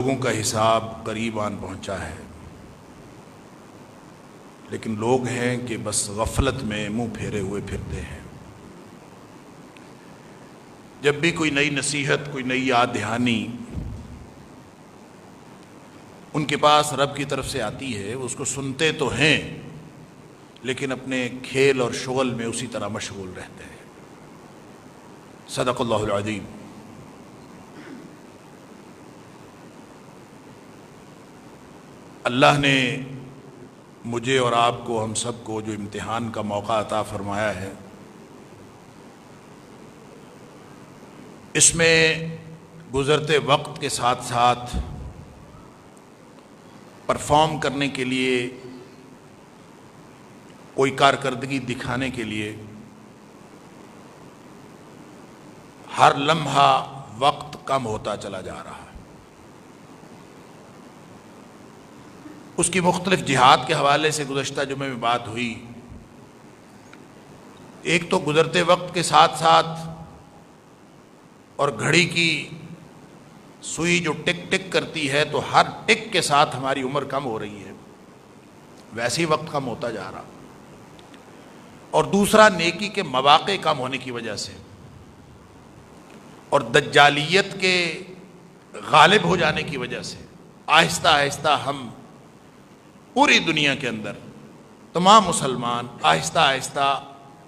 لوگوں کا حساب قریب آن پہنچا ہے، لیکن لوگ ہیں کہ بس غفلت میں منہ پھیرے ہوئے پھرتے ہیں۔ جب بھی کوئی نئی نصیحت، کوئی نئی یاد دہانی ان کے پاس رب کی طرف سے آتی ہے، وہ اس کو سنتے تو ہیں لیکن اپنے کھیل اور شغل میں اسی طرح مشغول رہتے ہیں۔ صدق اللہ العظیم۔ اللہ نے مجھے اور آپ کو، ہم سب کو جو امتحان کا موقع عطا فرمایا ہے، اس میں گزرتے وقت کے ساتھ ساتھ پرفارم کرنے کے لیے، کوئی کارکردگی دکھانے کے لیے ہر لمحہ وقت کم ہوتا چلا جا رہا ہے۔ اس کی مختلف جہات کے حوالے سے گزشتہ جمعے میں بات ہوئی۔ ایک تو گزرتے وقت کے ساتھ ساتھ اور گھڑی کی سوئی جو ٹک ٹک کرتی ہے تو ہر ٹک کے ساتھ ہماری عمر کم ہو رہی ہے، ویسے ہی وقت کم ہوتا جا رہا۔ اور دوسرا نیکی کے مواقع کم ہونے کی وجہ سے اور دجالیت کے غالب ہو جانے کی وجہ سے آہستہ آہستہ ہم پوری دنیا کے اندر تمام مسلمان آہستہ آہستہ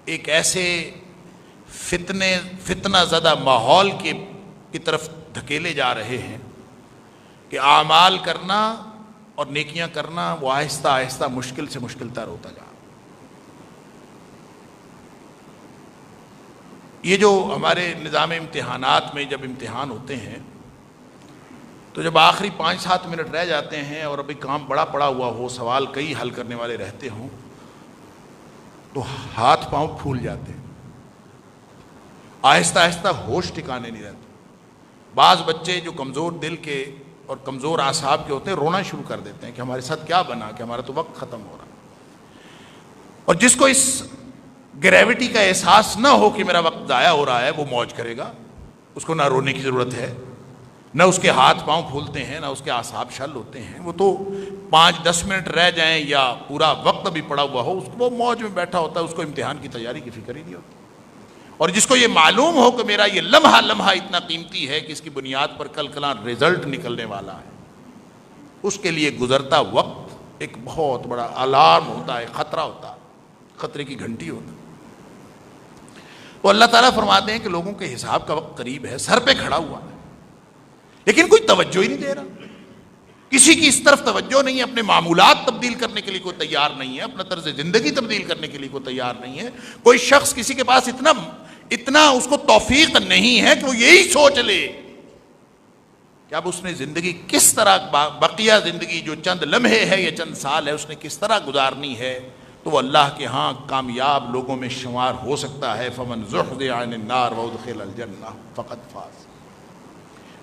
ایک ایسے فتنہ زدہ ماحول کی طرف دھکیلے جا رہے ہیں کہ اعمال کرنا اور نیکیاں کرنا وہ آہستہ آہستہ مشکل سے مشکل تر ہوتا جا رہا۔ یہ جو ہمارے نظام امتحانات میں جب امتحان ہوتے ہیں تو جب آخری 5-7 منٹ رہ جاتے ہیں اور ابھی کام بڑا پڑا ہوا ہو، سوال کئی حل کرنے والے رہتے ہوں، تو ہاتھ پاؤں پھول جاتے ہیں، آہستہ آہستہ ہوش ٹھکانے نہیں رہتے۔ بعض بچے جو کمزور دل کے اور کمزور اعصاب کے ہوتے ہیں رونا شروع کر دیتے ہیں کہ ہمارے ساتھ کیا بنا کہ ہمارا تو وقت ختم ہو رہا۔ اور جس کو اس گریوٹی کا احساس نہ ہو کہ میرا وقت ضائع ہو رہا ہے، وہ موج کرے گا، اس کو نہ رونے کی ضرورت ہے، نہ اس کے ہاتھ پاؤں پھولتے ہیں، نہ اس کے اعصاب شل ہوتے ہیں۔ وہ تو 5-10 منٹ رہ جائیں یا پورا وقت بھی پڑا ہوا ہو، اس کو وہ موج میں بیٹھا ہوتا ہے، اس کو امتحان کی تیاری کی فکر ہی نہیں ہوتی۔ اور جس کو یہ معلوم ہو کہ میرا یہ لمحہ اتنا قیمتی ہے کہ اس کی بنیاد پر کل کلاں رزلٹ نکلنے والا ہے، اس کے لیے گزرتا وقت ایک بہت بڑا الارم ہوتا ہے، خطرہ ہوتا ہے، خطرے کی گھنٹی ہوتا ہے۔ تو اللہ تعالیٰ فرماتے ہیں کہ لوگوں کے حساب کا وقت قریب ہے، سر پہ کھڑا ہوا ہے، لیکن کوئی توجہ ہی نہیں دے رہا، کسی کی اس طرف توجہ نہیں ہے، اپنے معمولات تبدیل کرنے کے لیے کوئی تیار نہیں ہے، اپنا طرز زندگی تبدیل کرنے کے لیے کوئی تیار نہیں ہے۔ کوئی شخص کسی کے پاس اتنا اس کو توفیق نہیں ہے کہ وہ یہی سوچ لے کہ اب اس نے زندگی کس طرح، بقیہ زندگی جو چند لمحے ہے یا چند سال ہے، اس نے کس طرح گزارنی ہے، تو وہ اللہ کے ہاں کامیاب لوگوں میں شمار ہو سکتا ہے۔ فمن زحزح عن النار وادخل الجنہ فقد فاز۔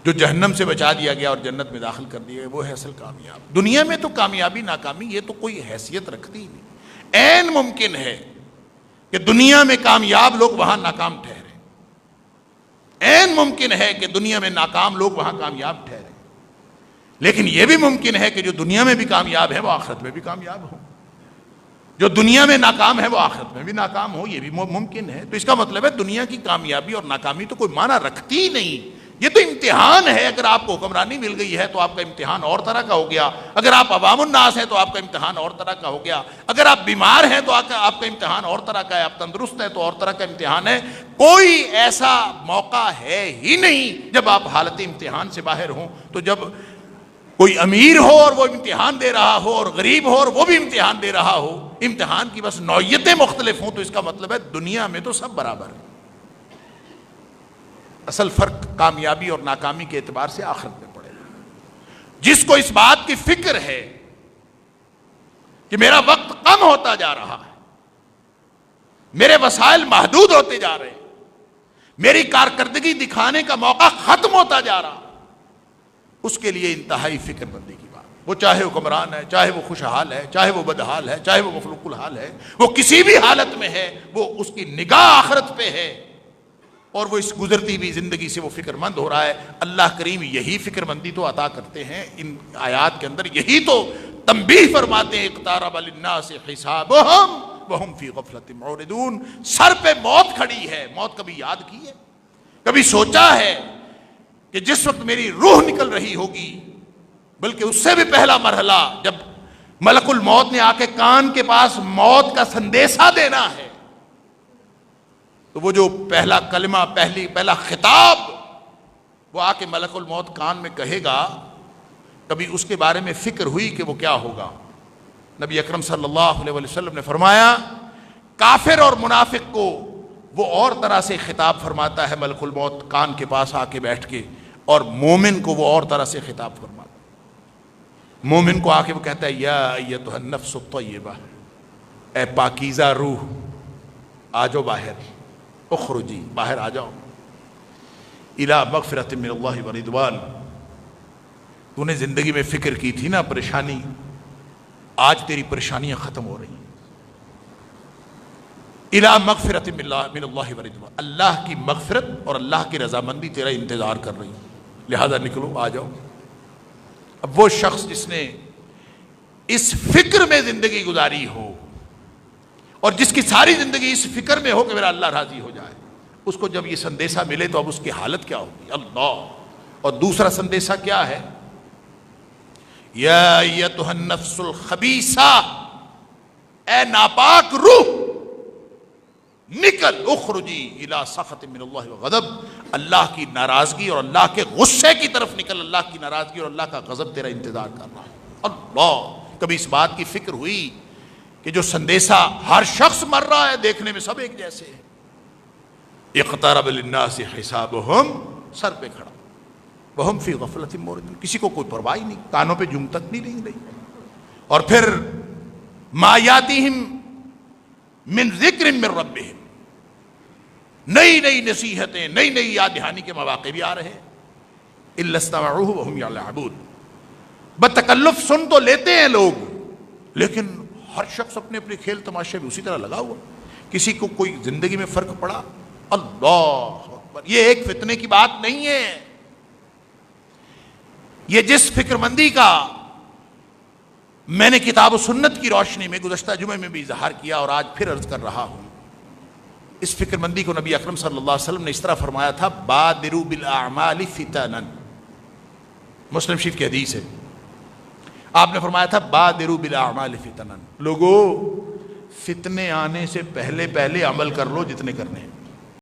جو جہنم سے بچا دیا گیا اور جنت میں داخل کر دیا گیا، وہ ہے اصل کامیاب۔ دنیا میں تو کامیابی ناکامی یہ تو کوئی حیثیت رکھتی ہی نہیں۔ عین ممکن ہے کہ دنیا میں کامیاب لوگ وہاں ناکام ٹھہرے، عین ممکن ہے کہ دنیا میں ناکام لوگ وہاں کامیاب ٹھہرے، لیکن یہ بھی ممکن ہے کہ جو دنیا میں بھی کامیاب ہے وہ آخرت میں بھی کامیاب ہو، جو دنیا میں ناکام ہے وہ آخرت میں بھی ناکام ہو، یہ بھی ممکن ہے۔ تو اس کا مطلب ہے دنیا کی کامیابی اور ناکامی تو کوئی معنی رکھتی ہی نہیں، یہ تو امتحان ہے۔ اگر آپ کو حکمرانی مل گئی ہے تو آپ کا امتحان اور طرح کا ہو گیا، اگر آپ عوام الناس ہیں تو آپ کا امتحان اور طرح کا ہو گیا، اگر آپ بیمار ہیں تو آپ کا امتحان اور طرح کا ہے، آپ تندرست ہیں تو اور طرح کا امتحان ہے۔ کوئی ایسا موقع ہے ہی نہیں جب آپ حالت امتحان سے باہر ہوں۔ تو جب کوئی امیر ہو اور وہ امتحان دے رہا ہو اور غریب ہو اور وہ بھی امتحان دے رہا ہو، امتحان کی بس نوعیتیں مختلف ہوں، تو اس کا مطلب ہے دنیا میں تو سب برابر ہیں۔ اصل فرق کامیابی اور ناکامی کے اعتبار سے آخرت میں پڑے گا۔ جس کو اس بات کی فکر ہے کہ میرا وقت کم ہوتا جا رہا ہے، میرے وسائل محدود ہوتے جا رہے ہیں، میری کارکردگی دکھانے کا موقع ختم ہوتا جا رہا، اس کے لیے انتہائی فکر مندی کی بات۔ وہ چاہے حکمران ہے، چاہے وہ خوشحال ہے، چاہے وہ بدحال ہے، چاہے وہ مخلوق الحال ہے، وہ کسی بھی حالت میں ہے، وہ اس کی نگاہ آخرت پہ ہے۔ اور وہ اس گزرتی ہوئی زندگی سے وہ فکر مند ہو رہا ہے. اللہ کریم یہی فکر مندی تو عطا کرتے ہیں ان آیات کے اندر, یہی تو تنبیہ فرماتے ہیں اقترب للناس حسابہم وہم فی غفلۃ معرضون. سر پہ موت کھڑی ہے, موت کبھی یاد کی ہے, کبھی سوچا ہے کہ جس وقت میری روح نکل رہی ہوگی, بلکہ اس سے بھی پہلا مرحلہ جب ملک الموت نے آ کے کان کے پاس موت کا سندیسہ دینا ہے, تو وہ جو پہلا کلمہ, پہلا خطاب وہ آ کے ملک الموت کان میں کہے گا, کبھی اس کے بارے میں فکر ہوئی کہ وہ کیا ہوگا؟ نبی اکرم صلی اللہ علیہ وسلم نے فرمایا کافر اور منافق کو وہ اور طرح سے خطاب فرماتا ہے ملک الموت کان کے پاس آ کے بیٹھ کے, اور مومن کو وہ اور طرح سے خطاب فرماتا ہے. مومن کو آ کے وہ کہتا ہے یا ایتھا النفس الطیبہ, اے پاکیزہ روح آ جاؤ باہر, اخرجی باہر آ جاؤ, الی مغفرۃ من اللہ ورضوان. تو نے زندگی میں فکر کی تھی نا پریشانی, آج تیری پریشانیاں ختم ہو رہی ہیں. الی مغفرۃ من اللہ ورضوان, اللہ کی مغفرت اور اللہ کی رضامندی تیرا انتظار کر رہی ہے, لہذا نکلو آ جاؤ. اب وہ شخص جس نے اس فکر میں زندگی گزاری ہو اور جس کی ساری زندگی اس فکر میں ہو کہ میرا اللہ راضی ہو جائے, اس کو جب یہ سندیسہ ملے تو اب اس کی حالت کیا ہوگی؟ اللہ. اور دوسرا سندیسہ کیا ہے؟ یا ایتھا النفس الخبیثہ, اے ناپاک روح نکل, اخرجی الی سخط من اللہ وغضب, اللہ کی ناراضگی اور اللہ کے غصے کی طرف نکل. اللہ کی ناراضگی اور اللہ کا غضب تیرا انتظار کر رہا ہے. اللہ. کبھی اس بات کی فکر ہوئی کہ جو سندیسہ ہر شخص مر رہا ہے, دیکھنے میں سب ایک جیسے ہیں, اقترب للناس حسابہم, سر پہ کھڑا, وہم فی غفلۃ معرضون, کسی کو کوئی پرواہ ہی نہیں, کانوں پہ جم تک نہیں رہی. اور پھر ما یاتیہم من ذکر من ربہم, نئی نئی نصیحتیں, نئی نئی یاد دہانی کے مواقع بھی آ رہے ہیں. الا استمعوہ وہم یلعبون, بتکلف سن تو لیتے ہیں لوگ, لیکن ہر شخص اپنے اپنے کھیل تماشے میں اسی طرح لگا ہوا, کسی کو کوئی زندگی میں فرق پڑا؟ اللہ اکبر. یہ ایک فتنے کی بات نہیں ہے, یہ جس فکر مندی کا میں نے کتاب و سنت کی روشنی میں گزشتہ جمعے میں بھی اظہار کیا اور آج پھر عرض کر رہا ہوں, اس فکر مندی کو نبی اکرم صلی اللہ علیہ وسلم نے اس طرح فرمایا تھا, بادروا بالاعمال فتنا. مسلم شریف کی حدیث ہے, آپ نے فرمایا تھا بادروا بالاعمال فتنا, لوگوں فتنے آنے سے پہلے پہلے عمل کر لو جتنے کرنے ہیں.